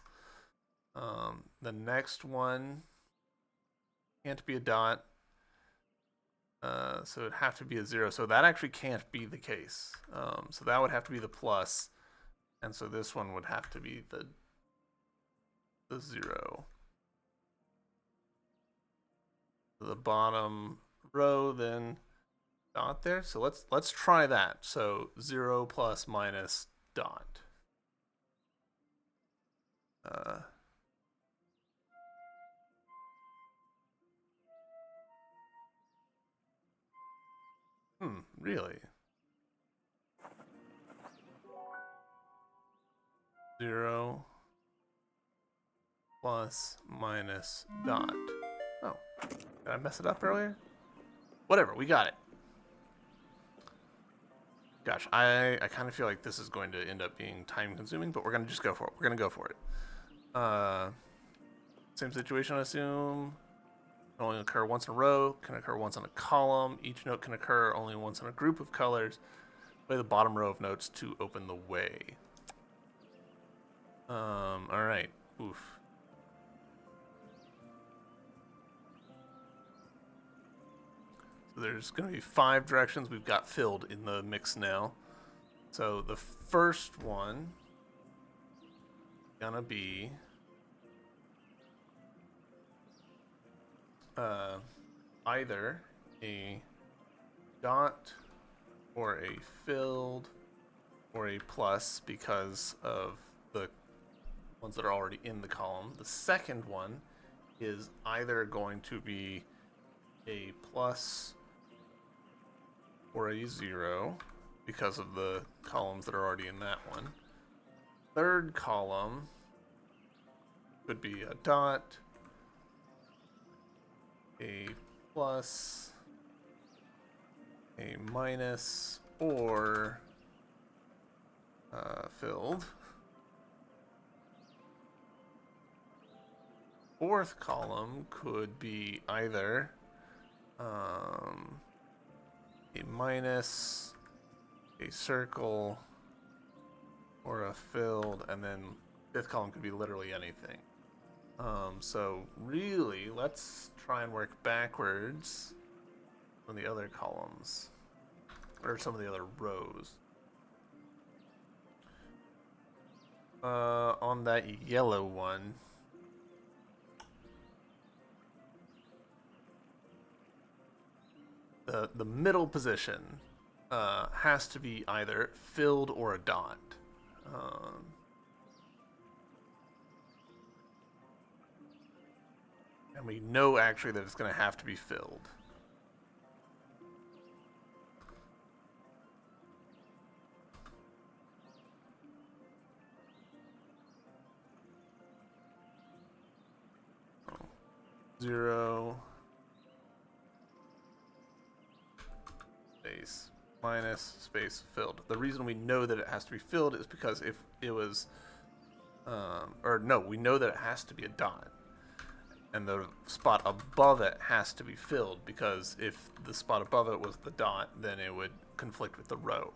The next one can't be a dot. So it'd have to be a 0. So that actually can't be the case. So that would have to be the plus. And so this one would have to be the 0. The bottom row then dot there. So let's try that. So 0 plus minus dot. Really? 0 plus minus dot. Oh, did I mess it up earlier? Whatever, we got it. Gosh, I kind of feel like this is going to end up being time consuming, but we're going to just go for it. We're going to go for it. Same situation, I assume. Can only occur once in a row, can occur once on a column. Each note can occur only once in a group of colors. Play the bottom row of notes to open the way. Alright. Oof. So there's going to be 5 directions we've got filled in the mix now. So the first one gonna be either a dot or a filled or a plus because of the ones that are already in the column. The second one is either going to be a plus or a 0 because of the columns that are already in that one. Third column could be a dot, a plus, a minus, or filled. Fourth column could be either a minus, a circle, or a filled, and then fifth column could be literally anything. So really, let's try and work backwards on the other columns, or some of the other rows. On that yellow one, the middle position has to be either filled or a dot. And we know actually that it's going to have to be filled. Oh. 0 space minus space filled. The reason we know that it has to be filled is because if it was, or no, we know that it has to be a dot. And the spot above it has to be filled because if the spot above it was the dot, then it would conflict with the row.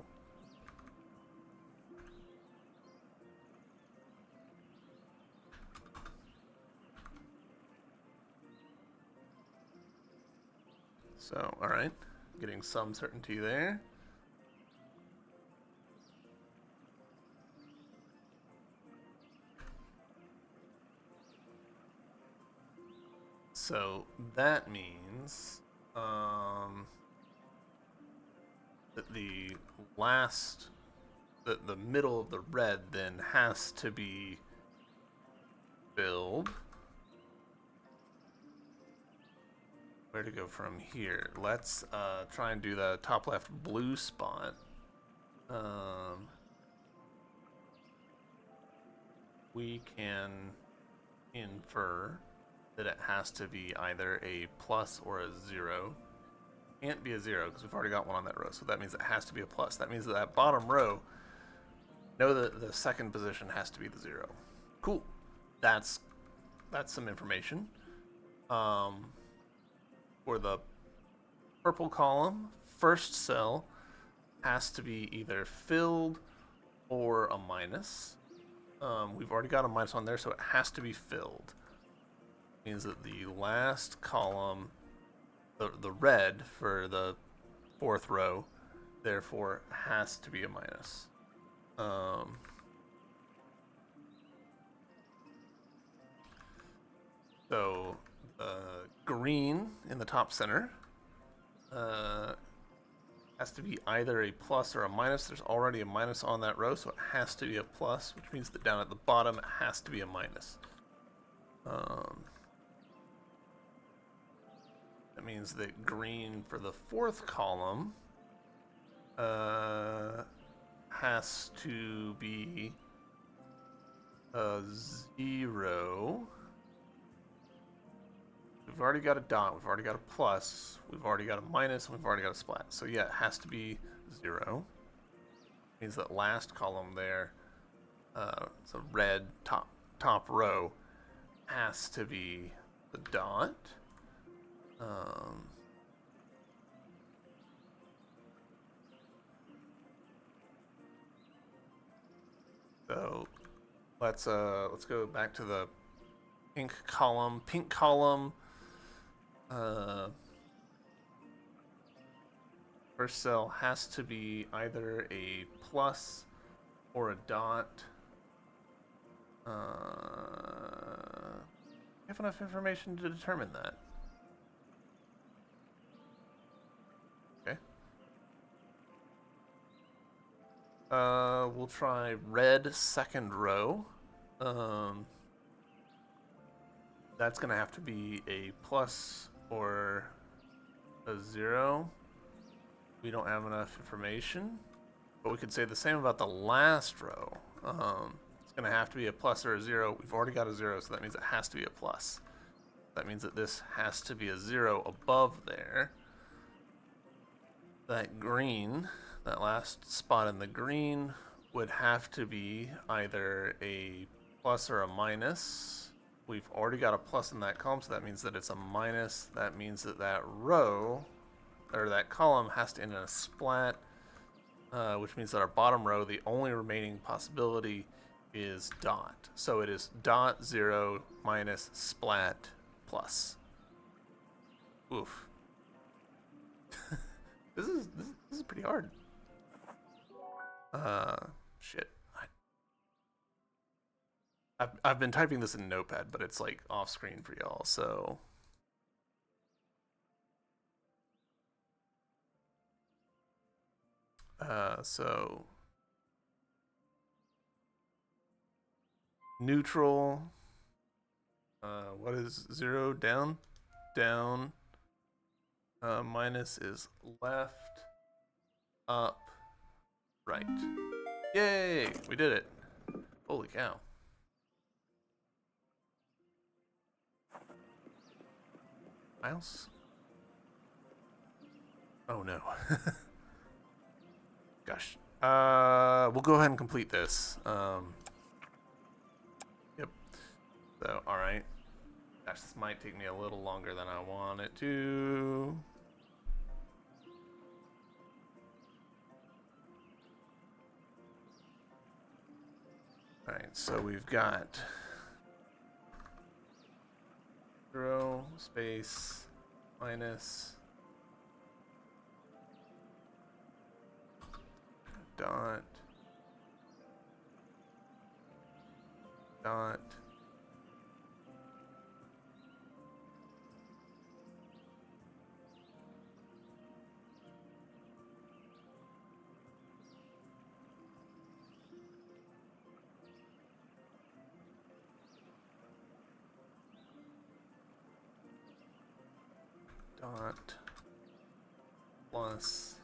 So, all right, getting some certainty there. So that means that the last, the middle of the red then has to be filled. Where to go from here? Let's try and do the top left blue spot. We can infer that it has to be either a plus or a 0. Can't be a 0 because we've already got one on that row, so that means it has to be a plus. That means that bottom row, know that the second position has to be the 0. Cool. That's some information. For the purple column, first cell has to be either filled or a minus. We've already got a minus on there, so it has to be filled. Means that the last column, the red for the fourth row, therefore has to be a minus. So green in the top center has to be either a plus or a minus. There's already a minus on that row, so it has to be a plus, which means that down at the bottom it has to be a minus. That means that green for the fourth column has to be a 0. we've already got a dot, we've already got a plus, we've already got a minus, and we've already got a splat. So yeah, it has to be 0. Means that last column there, it's a red top row, has to be the dot. So let's go back to the pink column. Pink column. First cell has to be either a plus or a dot. I have enough information to determine that. Okay. We'll try red second row. That's gonna have to be a plus or a 0. We don't have enough information, but we could say the same about the last row. It's gonna have to be a plus or a 0. We've already got a 0, so that means it has to be a plus. That means that this has to be a 0 above there. That green, that last spot in the green, would have to be either a plus or a minus. We've already got a plus in that column, so that means that it's a minus. That means that that row, or that column, has to end in a splat, which means that our bottom row, the only remaining possibility is dot. So it is dot 0 minus splat plus. Oof. This is pretty hard. Shit. I've been typing this in Notepad, but it's like off screen for y'all, so. So neutral. What is 0? Down, down. Minus is left, up, right. Yay! We did it. Holy cow. Miles? Oh no. Gosh. We'll go ahead and complete this. Yep. So, alright. Gosh, this might take me a little longer than I want it to. Alright, so we've got 0, space, minus, dot, dot, dot, plus,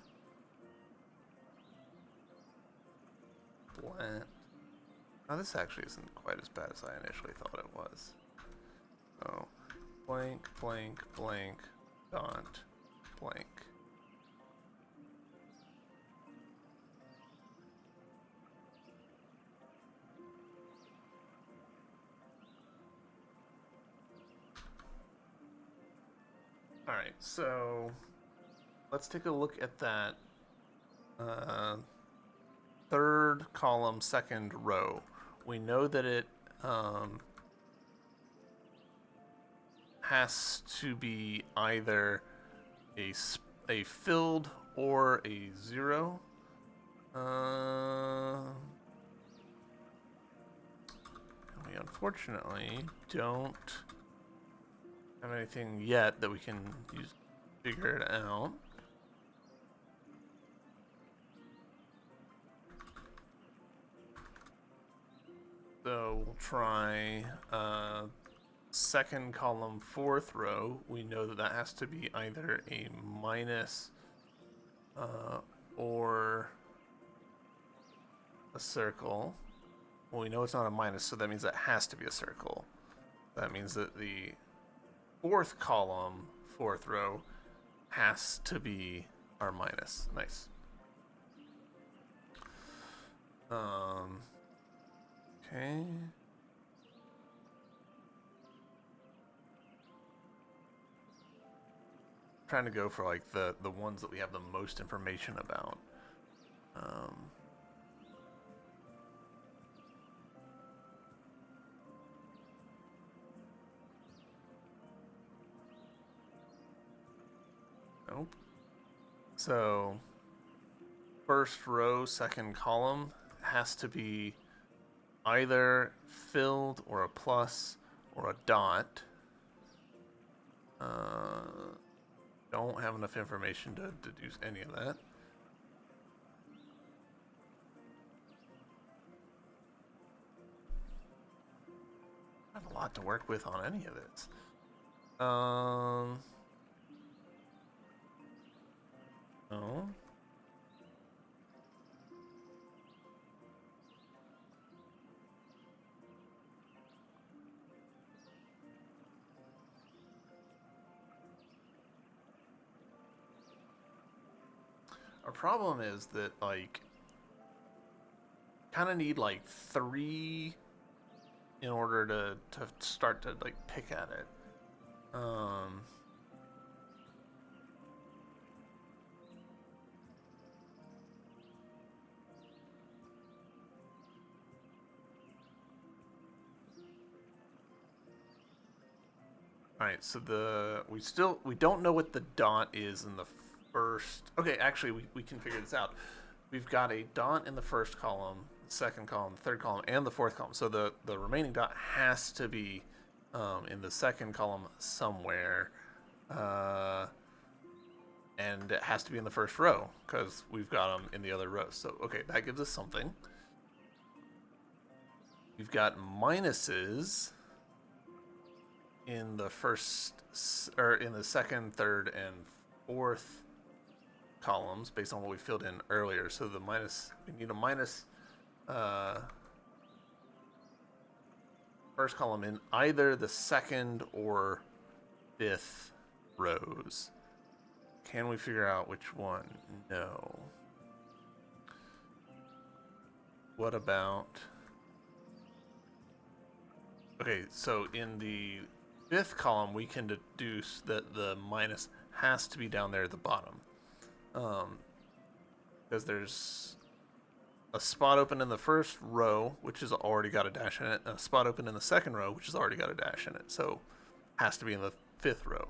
blank. Now this actually isn't quite as bad as I initially thought it was. So, blank, blank, blank, dot, blank. Alright, so let's take a look at that third column, second row. We know that it has to be either a filled or a 0. We unfortunately don't have anything yet that we can use to figure it out. So we'll try second column, fourth row. We know that that has to be either a minus or a circle. Well, we know it's not a minus, so that means that has to be a circle. That means that the fourth column, fourth row, has to be our minus. Nice. Okay. Trying to go for like the ones that we have the most information about. Nope. So first row, second column has to be either filled or a plus or a dot. Don't have enough information to deduce any of that. I have a lot to work with on any of this. No. Our problem is that, like, kind of need like 3 in order to start to like pick at it. All right, so we don't know what the dot is in the first. Okay, actually we can figure this out. We've got a dot in the first column, second column, third column, and the fourth column. So the remaining dot has to be in the second column somewhere, and it has to be in the first row because we've got them in the other rows. So okay, that gives us something. We've got minuses in the first, or in the second, third, and fourth columns based on what we filled in earlier. So the minus, we need a minus first column in either the second or fifth rows. Can we figure out which one? No. What about... Okay, so in the fifth column, we can deduce that the minus has to be down there at the bottom. Because there's a spot open in the first row, which has already got a dash in it, and a spot open in the second row, which has already got a dash in it. So has to be in the fifth row.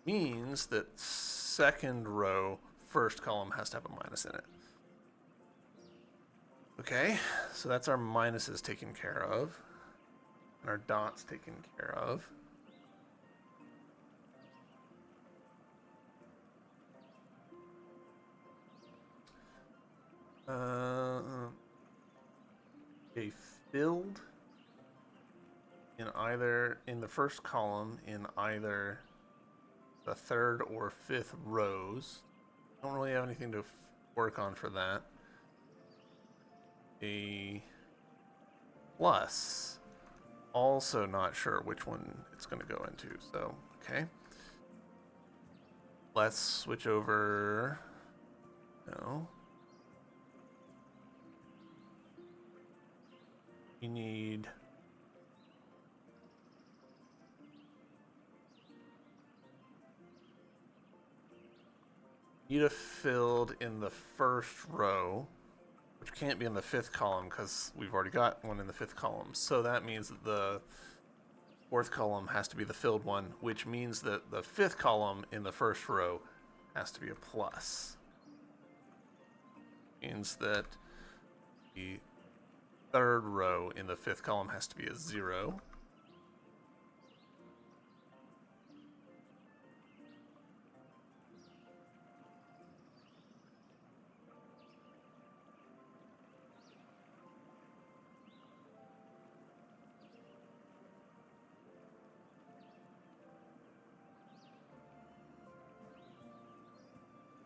Means that second row, first column has to have a minus in it. Okay, so that's our minuses taken care of. And our dots taken care of. A filled in the first column in either the third or fifth rows. Don't really have anything to work on for that. A plus. Also not sure which one it's going to go into. So, okay. Let's switch over. No. We need... Need a filled in the first row, which can't be in the fifth column because we've already got one in the fifth column. So that means that the fourth column has to be the filled one, which means that the fifth column in the first row has to be a plus. Means that the third row in the fifth column has to be a 0.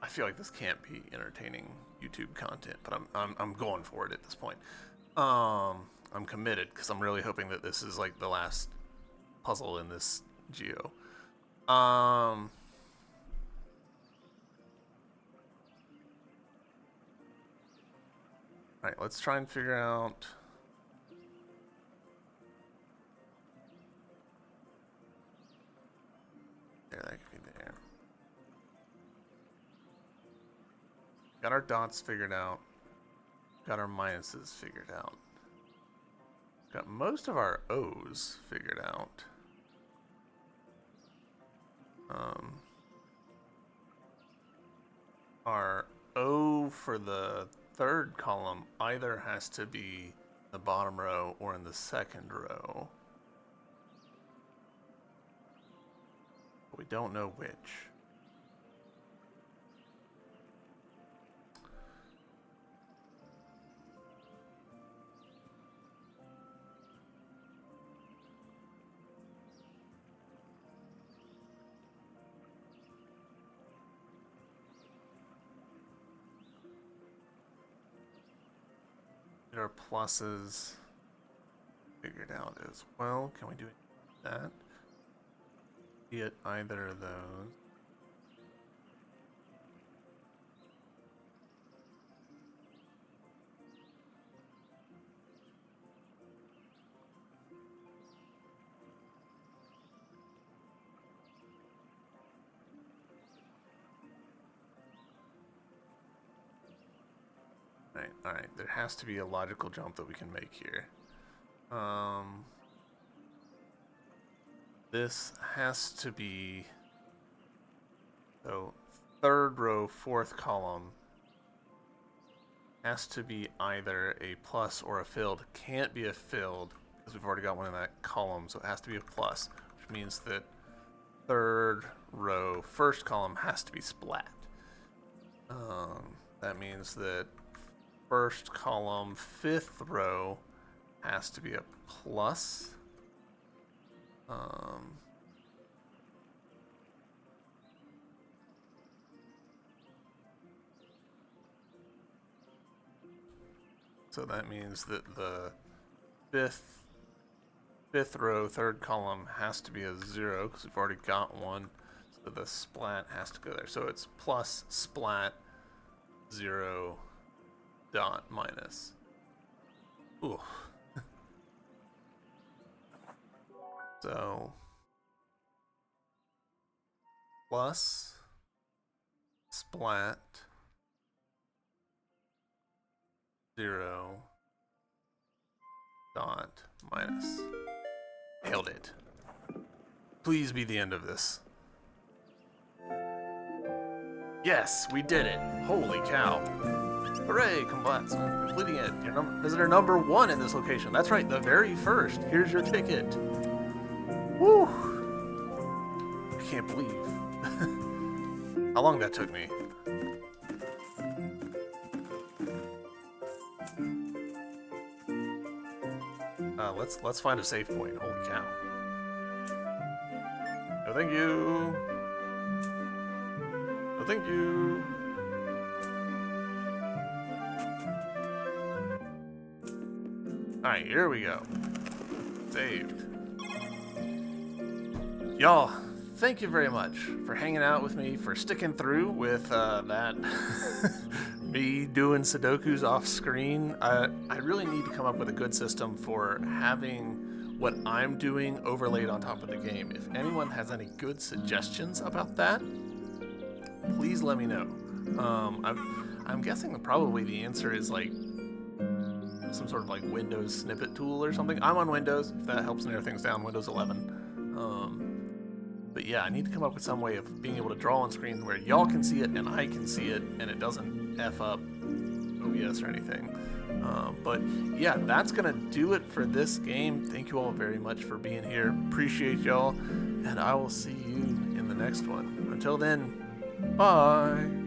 I feel like this can't be entertaining YouTube content, but I'm going for it at this point. I'm committed because I'm really hoping that this is like the last puzzle in this geo. All right, let's try and figure out. There, that could be there. Got our dots figured out. Got our minuses figured out. Got most of our O's figured out. Our O for the third column either has to be the bottom row or in the second row. But we don't know which. Get our pluses figured out as well. Can we do that? Be it either of those. Alright, there has to be a logical jump that we can make here. This has to be, so third row, fourth column has to be either a plus or a filled. Can't be a filled because we've already got one in that column, so it has to be a plus, which means that third row, first column has to be splat. That means that first column, fifth row has to be a plus. So that means that the fifth row, third column has to be a 0 because we've already got one. So the splat has to go there. So it's plus splat 0 dot minus. Ooh. So plus splat 0 dot minus. Nailed it. Please be the end of this. Yes, we did it. Holy cow. Hooray, completing it. You're visitor number 1 in this location. That's right, the very first. Here's your ticket. Woo! I can't believe how long that took me. Let's find a save point. Holy cow. No thank you. No thank you. Alright, here we go. Saved. Y'all, thank you very much for hanging out with me, for sticking through with that me doing Sudokus off screen. I really need to come up with a good system for having what I'm doing overlaid on top of the game. If anyone has any good suggestions about that, please let me know. I'm guessing that probably the answer is like some sort of like Windows snippet tool or something. I'm on Windows, if that helps narrow things down, Windows 11. But yeah, I need to come up with some way of being able to draw on screen where y'all can see it and I can see it and it doesn't F up OBS or anything. But yeah, that's gonna do it for this game. Thank you all very much for being here. Appreciate y'all, and I will see you in the next one. Until then, bye.